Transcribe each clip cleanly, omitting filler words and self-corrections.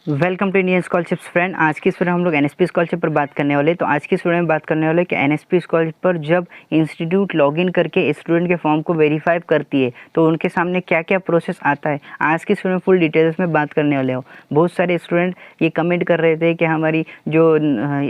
Welcome to Indian scholarships friend. आज की इस वीडियो हम लोग एनएसपी स्कॉलरशिप पर बात करने वाले। तो आज की इस वीडियो में बात करने वाले कि एनएसपी स्कॉलरशिप पर जब इंस्टीट्यूट लॉगिन करके स्टूडेंट के फॉर्म को वेरीफाई करती है तो उनके सामने क्या क्या प्रोसेस आता है। आज की इस वीडियो में फुल डिटेल्स में बात करने वाले हो। बहुत सारे स्टूडेंट ये कमेंट कर रहे थे कि हमारी जो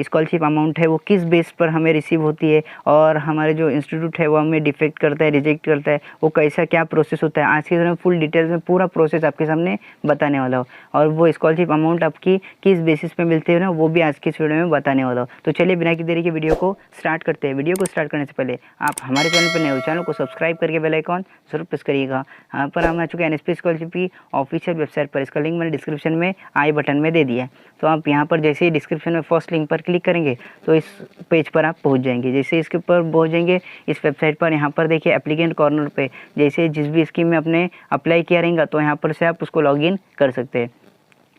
स्कॉलरशिप अमाउंट है वो किस बेस पर हमें रिसीव होती है और हमारे जो इंस्टीट्यूट है वो हमें डिफेक्ट करता है, रिजेक्ट करता है, वो कैसा क्या प्रोसेस होता है। आज की वीडियो में फुल डिटेल्स में पूरा प्रोसेस आपके सामने बताने वाला हो और वो स्कॉलरशिप अमाउंट आपकी किस बेसिस पे मिलते हैं ना वो भी आज की इस वीडियो में बताने वाला हूँ। तो चलिए बिना की देरी के वीडियो को स्टार्ट करते हैं। वीडियो को स्टार्ट करने से पहले आप हमारे चैनल पर नए हो, चैनल को सब्सक्राइब करके बेल आइकॉन जरूर प्रेस करिएगा। यहाँ पर हम आ चुके हैं एनएसपी स्कॉलरशिप की ऑफिशियल वेबसाइट पर। इसका लिंक मैंने डिस्क्रिप्शन में आई बटन में दे दिया है। तो आप यहाँ पर जैसे ही डिस्क्रिप्शन में फर्स्ट लिंक पर क्लिक करेंगे तो इस पेज पर आप पहुँच जाएंगे। जैसे इसके ऊपर पहुँच जाएंगे इस वेबसाइट पर, यहाँ पर देखिए एप्लीकेंट कॉर्नर पे जैसे जिस भी स्कीम में आपने अप्लाई किया रहेगा तो यहाँ पर से आप उसको लॉगिन कर सकते हैं।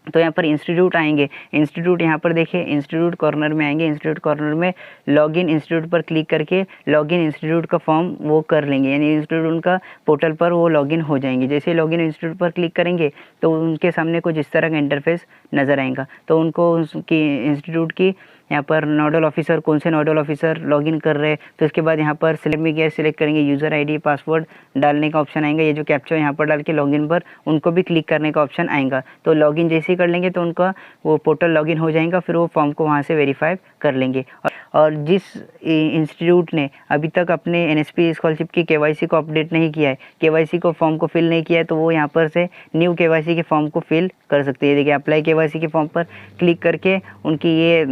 तो यहाँ पर इंस्टीट्यूट आएंगे, इंस्टीट्यूट यहाँ पर देखिए इंस्टीट्यूट कॉर्नर में आएंगे। इंस्टीट्यूट कॉर्नर में लॉगिन इंस्टीट्यूट पर क्लिक करके लॉगिन इंस्टीट्यूट का फॉर्म वो कर लेंगे, यानी इंस्टीट्यूट उनका पोर्टल पर वो लॉगिन हो जाएंगे। जैसे लॉगिन इंस्टीट्यूट पर क्लिक करेंगे तो उनके सामने कुछ इस तरह का इंटरफेस नज़र आएगा। तो उनको उसकी इंस्टीट्यूट की यहाँ पर नोडल ऑफिसर, कौन से नोडल ऑफिसर लॉगिन कर रहे हैं तो इसके बाद यहाँ पर सिलेक्ट में गया सिलेक्ट करेंगे, यूज़र आईडी पासवर्ड डालने का ऑप्शन आएगा। ये जो कैप्चा यहाँ पर डाल के लॉगिन पर उनको भी क्लिक करने का ऑप्शन आएगा। तो लॉगिन जैसे ही कर लेंगे तो उनका वो पोर्टल लॉगिन हो जाएगा, फिर वो फॉर्म को वहाँ से वेरीफाई कर लेंगे। और जिस इंस्टीट्यूट ने अभी तक अपने एनएसपी स्कॉलरशिप की केवाईसी को अपडेट नहीं किया है, केवाईसी को फॉर्म को फिल नहीं किया है, तो वो यहाँ पर से न्यू केवाईसी के फॉर्म को फिल कर सकते हैं। देखिए अप्लाई केवाईसी के फॉर्म पर क्लिक करके उनकी ये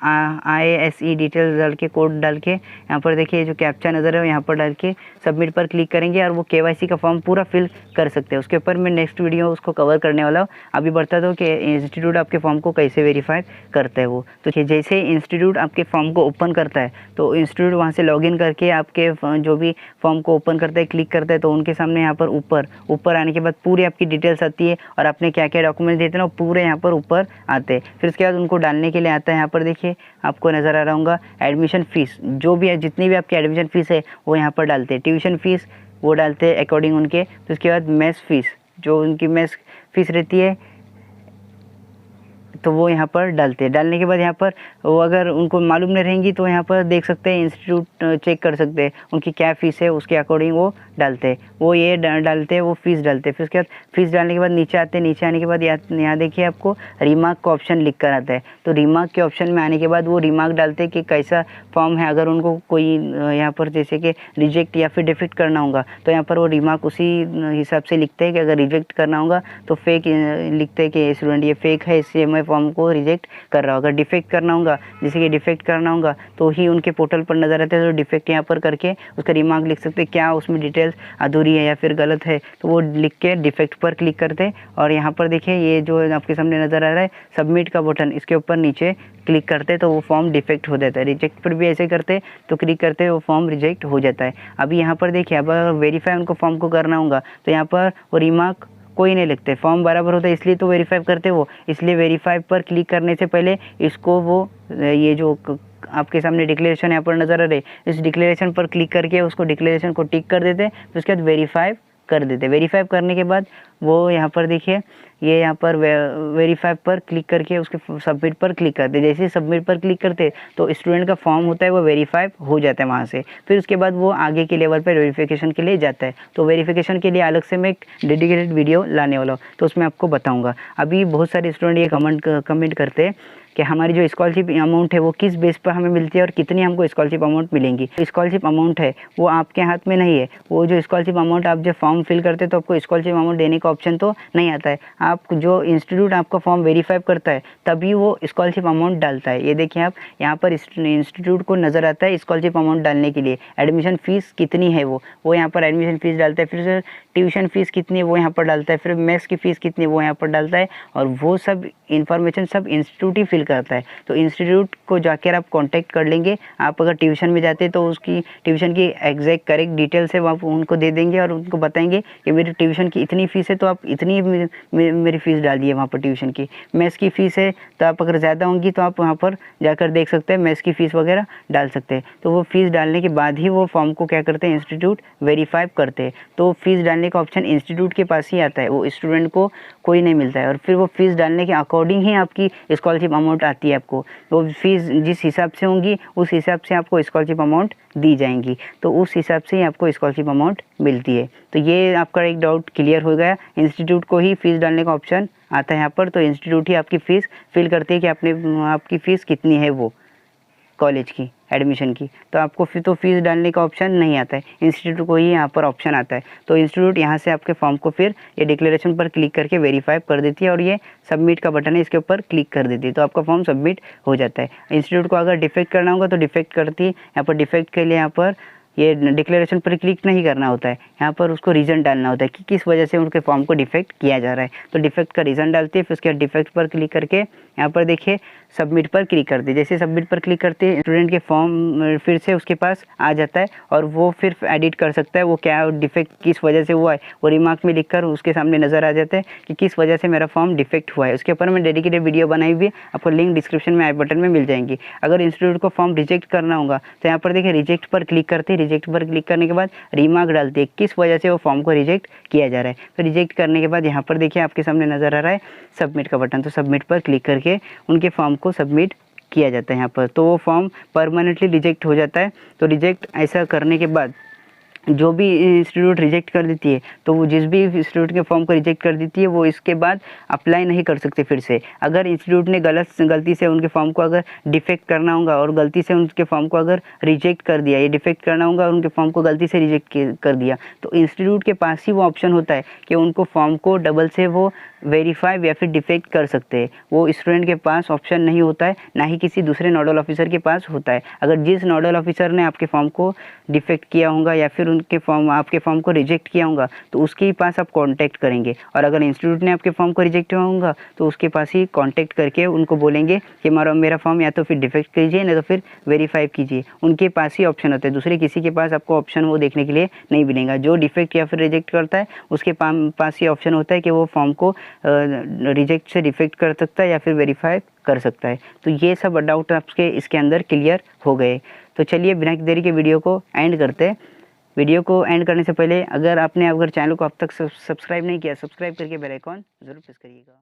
IASE डिटेल्स डाल के कोड डाल के यहाँ पर देखिए जो कैप्चा नज़र है यहाँ पर डाल के सबमिट पर क्लिक करेंगे और वो केवाईसी का फॉर्म पूरा फिल कर सकते हैं। उसके ऊपर मैं नेक्स्ट वीडियो उसको कवर करने वाला हूँ। अभी बता दो कि इंस्टीट्यूट आपके फॉर्म को कैसे वेरीफाई करता है वो। तो जैसे इंस्टीट्यूट आपके फॉर्म को ओपन करता है तो इंस्टीट्यूट वहाँ से लॉगिन करके आपके जो भी फॉर्म को ओपन करता है, क्लिक करता है, तो उनके सामने यहाँ पर ऊपर आने के बाद पूरी आपकी डिटेल्स आती है और आपने क्या क्या डॉक्यूमेंट देते हैं ना वो पूरे यहाँ पर ऊपर आते हैं। फिर उसके बाद उनको डालने के लिए आता है, यहाँ पर देखिए आपको नज़र आ रहा होगा एडमिशन फ़ीस, जो भी है जितनी भी आपकी एडमिशन फ़ीस है वो यहाँ पर डालते हैं। ट्यूशन फ़ीस वो डालते हैं अकॉर्डिंग उनके। तो उसके बाद मेस फ़ीस, जो उनकी मेस फ़ीस रहती है तो वो यहाँ पर डालते हैं। डालने के बाद यहाँ पर वो अगर उनको मालूम नहीं रहेंगी तो यहाँ पर देख सकते हैं, इंस्टीट्यूट चेक कर सकते हैं उनकी क्या फ़ीस है, उसके अकॉर्डिंग वो डालते हैं। वो ये डालते हैं, वो फ़ीस डालते हैं। फिर उसके बाद फ़ीस डालने के बाद नीचे आते हैं। नीचे आने के बाद यहाँ देखिए आपको रिमार्क का ऑप्शन लिख कर आता है। तो रिमार्क के ऑप्शन में आने के बाद वो रिमार्क डालते हैं कि कैसा फॉर्म है। अगर उनको कोई यहाँ पर जैसे कि रिजेक्ट या फिर डिफेक्ट करना होगा तो यहाँ पर वो रिमार्क उसी हिसाब से लिखते हैं कि अगर रिजेक्ट करना होगा तो फेक लिखते हैं कि स्टूडेंट ये फेक है, इसलिए मैं फॉर्म को रिजेक्ट कर रहा हूँ। अगर डिफेक्ट करना होगा, जैसे कि डिफेक्ट करना होगा तो ही उनके पोर्टल पर नज़र आते हैं। तो डिफेक्ट यहाँ पर करके उसका रिमार्क लिख सकते हैं, क्या उसमें डिटेल्स अधूरी है या फिर गलत है, तो वो लिख के डिफेक्ट पर क्लिक करते हैं। और यहाँ पर देखिए ये जो आपके सामने नज़र आ रहा है सबमिट का बटन, इसके ऊपर नीचे क्लिक करते हैं तो वो फॉर्म डिफेक्ट हो जाता है। रिजेक्ट पर भी ऐसे करते हैं तो क्लिक करते हैं, वो फॉर्म रिजेक्ट हो जाता है। अभी यहाँ पर देखिए अब अगर वेरीफाई उनको फॉर्म को करना होगा तो यहाँ पर वो रिमार्क कोई नहीं लिखते, फॉर्म बराबर होता है इसलिए तो वेरीफाई करते वो। इसलिए वेरीफाई पर क्लिक करने से पहले इसको वो ये जो आपके सामने डिक्लेरेशन यहाँ पर नज़र आ रही है इस डिक्लेरेशन पर क्लिक करके उसको डिक्लेरेशन को टिक कर देते, तो उसके बाद वेरीफाई कर देते। वेरीफाई करने के बाद वो यहाँ पर देखिए ये यहाँ पर वेरीफाई पर क्लिक करके उसके सबमिट पर क्लिक करते। जैसे ही सबमिट पर क्लिक करते तो स्टूडेंट का फॉर्म होता है वो वेरीफाई हो जाता है वहाँ से। फिर उसके बाद वो आगे के लेवल पर वेरिफिकेशन के लिए जाता है। तो वेरिफिकेशन के लिए अलग से मैं एक डेडिकेटेड वीडियो लाने वाला हूँ, तो उसमें आपको बताऊँगा। अभी बहुत सारे स्टूडेंट ये कमेंट करते हैं कि हमारी जो स्कॉलरशिप अमाउंट है वो किस बेस पर हमें मिलती है और कितनी हमको स्कॉलरशिप अमाउंट मिलेंगी। स्कॉलरशिप अमाउंट है वो आपके हाथ में नहीं है। वो जो स्कॉलरशिप अमाउंट आप जब फॉर्म फिल करते हैं तो आपको स्कॉलरशिप अमाउंट देने का ऑप्शन तो नहीं आता है। आप जो इंस्टीट्यूट आपका फॉर्म वेरीफाई करता है तभी वो स्कॉलरशिप अमाउंट डालता है। ये देखिए आप यहाँ पर इंस्टीट्यूट को नज़र आता है स्कॉलरशिप अमाउंट डालने के लिए एडमिशन फ़ीस कितनी है वो यहाँ पर एडमिशन फ़ीस डालता है। फिर ट्यूशन फ़ीस कितनी है वो यहाँ पर डालता है। फिर मेस की फ़ीस कितनी है वो यहाँ पर डालता है और वो सब इन्फॉर्मेशन सब इंस्टीट्यूट ही फिल करता है। तो इंस्टीट्यूट को जाकर आप कांटेक्ट कर लेंगे। आप अगर ट्यूशन में जाते तो उसकी ट्यूशन की एग्जैक्ट करेक्ट डिटेल्स है वो आप उनको दे देंगे और उनको बताएंगे कि मेरी ट्यूशन की इतनी फ़ीस है तो आप इतनी मेरी फ़ीस डाल दिए वहाँ पर ट्यूशन की। मेस की फ़ीस है तो आप अगर ज़्यादा होंगी तो आप वहाँ पर जाकर देख सकते हैं, मेस की फ़ीस वगैरह डाल सकते हैं। तो वो फ़ीस डालने के बाद ही वो फॉर्म को क्या करते हैं इंस्टीट्यूट वेरीफाई करते हैं। तो फ़ीस डालने डालने का ऑप्शन इंस्टीट्यूट के पास ही आता है, वो स्टूडेंट को कोई नहीं मिलता है। और फिर वो फीस डालने के अकॉर्डिंग ही आपकी स्कॉलरशिप अमाउंट आती है आपको। वो फीस जिस हिसाब से होंगी उस हिसाब से आपको स्कॉलरशिप अमाउंट दी जाएंगी, तो उस हिसाब से ही आपको स्कॉलरशिप अमाउंट मिलती है। तो ये आपका एक डाउट क्लियर हो गया। इंस्टीट्यूट को ही फीस डालने का ऑप्शन आता है यहाँ पर, तो इंस्टीट्यूट ही आपकी फ़ीस फिल करती है कि आपकी फ़ीस कितनी है वो कॉलेज की एडमिशन की। तो आपको फिर तो फीस डालने का ऑप्शन नहीं आता है, इंस्टीट्यूट को ही यहाँ पर ऑप्शन आता है। तो इंस्टीट्यूट यहाँ से आपके फॉर्म को फिर ये डिक्लेरेशन पर क्लिक करके वेरीफाई कर देती है और ये सबमिट का बटन है इसके ऊपर क्लिक कर देती है, तो आपका फॉर्म सबमिट हो जाता है। इंस्टीट्यूट को अगर डिफेक्ट करना होगा तो डिफेक्ट करती है। यहाँ पर डिफेक्ट के लिए यहाँ पर ये डिक्लेरेशन पर क्लिक नहीं करना होता है, यहाँ पर उसको रीज़न डालना होता है कि किस वजह से उनके फॉर्म को डिफेक्ट किया जा रहा है। तो डिफेक्ट का रीज़न डालते हैं, फिर उसके बाद डिफेक्ट पर क्लिक करके यहाँ पर देखिए सबमिट पर क्लिक करते हैं। जैसे सबमिट पर क्लिक करते हैं स्टूडेंट के फॉर्म फिर से उसके पास आ जाता है और वो फिर एडिट कर सकता है वो क्या डिफेक्ट किस वजह से हुआ है, वो रिमार्क में लिखकर उसके सामने नज़र आ जाता है कि किस वजह से मेरा फॉर्म डिफेक्ट हुआ है। उसके ऊपर मैं डेडिकेटेड वीडियो बनाई हुई है, आपको लिंक डिस्क्रिप्शन में आई बटन में मिल जाएंगी। अगर इंस्टीट्यूट को फॉर्म रिजेक्ट करना होगा तो यहाँ पर देखिए रिजेक्ट पर क्लिक करते हैं, रिजेक्ट पर क्लिक करने के बाद रिमार्क डालते हैं किस वजह से वो फॉर्म को रिजेक्ट किया जा रहा है। तो रिजेक्ट करने के बाद यहाँ पर देखिए आपके सामने नज़र आ रहा है सबमिट का बटन, तो सबमिट पर क्लिक करके उनके फॉर्म को सबमिट किया जाता है यहाँ पर, तो वो फॉर्म परमानेंटली रिजेक्ट हो जाता है। तो रिजेक्ट ऐसा करने के बाद जो भी इंस्टीट्यूट रिजेक्ट कर देती है, तो वो जिस भी इंस्टीट्यूट के फॉर्म को रिजेक्ट कर देती है वो इसके बाद अप्लाई नहीं कर सकते फिर से। अगर इंस्टीट्यूट ने गलती से उनके फॉर्म को अगर डिफेक्ट करना होगा और गलती से उनके फॉर्म को अगर रिजेक्ट कर दिया, ये डिफेक्ट करना होगा और उनके फॉर्म को गलती से रिजेक्ट कर दिया, तो इंस्टीट्यूट के पास ही वो ऑप्शन होता है कि उनको फॉर्म को डबल से वो वेरीफाई या फिर डिफेक्ट कर सकते हैं। वो स्टूडेंट के पास ऑप्शन नहीं होता है, ना ही किसी दूसरे नोडल ऑफिसर के पास होता है। अगर जिस नोडल ऑफिसर ने आपके फॉर्म को डिफेक्ट किया होगा या फिर आपके फॉर्म को रिजेक्ट किया होगा तो उसके पास आप कांटेक्ट करेंगे, और अगर इंस्टीट्यूट ने आपके फॉर्म को रिजेक्ट किया होगा तो उसके पास ही कांटेक्ट करके उनको बोलेंगे कि मेरा फॉर्म या तो फिर डिफेक्ट कीजिए या तो फिर वेरीफाई कीजिए। उनके पास ही ऑप्शन होता है, दूसरे किसी के पास आपको ऑप्शन वो देखने के लिए नहीं मिलेगा। जो डिफेक्ट या फिर रिजेक्ट करता है उसके पास ही ऑप्शन होता है कि वो फॉर्म को रिजेक्ट से डिफेक्ट कर सकता है या फिर वेरीफाई कर सकता है। तो ये सब डाउट आपके इसके अंदर क्लियर हो गए। तो चलिए बिना देरी के वीडियो को एंड करते हैं। वीडियो को एंड करने से पहले अगर चैनल को अब तक सब्सक्राइब नहीं किया, सब्सक्राइब करके बेल आइकॉन ज़रूर प्रेस करिएगा।